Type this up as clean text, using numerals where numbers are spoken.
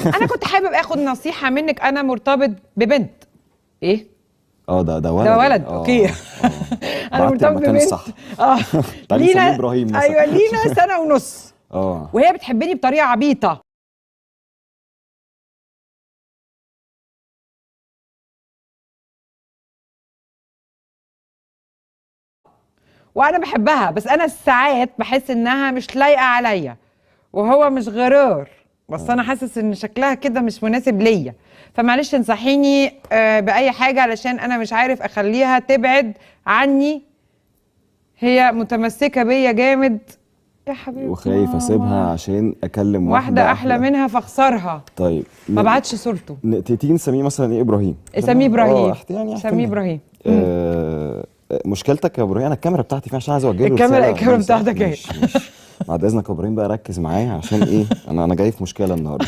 انا كنت حابب اخد نصيحه منك، انا مرتبط ببنت. ايه ده ولد ده ولد؟ اوكي. انا بعت مرتبط المكان ببنت. الصح. اه تعالي نسميه لينا، ابراهيم مثلا. ايوه لينا سنه ونص، وهي بتحبني بطريقه عبيطه. وانا بحبها، بس انا ساعات بحس انها مش لايقه عليا، وهو مش غرار، بس انا حاسس ان شكلها كده مش مناسب ليا. فمعلش انصحيني باي حاجه، علشان انا مش عارف اخليها تبعد عني. هي متمسكه بيا جامد يا حبيبتي، وخايف اسيبها عشان اكلم واحده احلى منها فاخسرها. طيب ما بعتش صورته. تيجي نسميه مثلا ايه، ابراهيم. سميه ابراهيم. يعني سميه ابراهيم. مشكلتك يا ابراهيم، انا الكاميرا بتاعتي فيها عشان عايز اوجه له الكاميرا رساله. بتاعتك اهي. بعد اذنك يا ابراهيم بقى ركز معايا، عشان ايه، انا جاي في مشكله النهارده.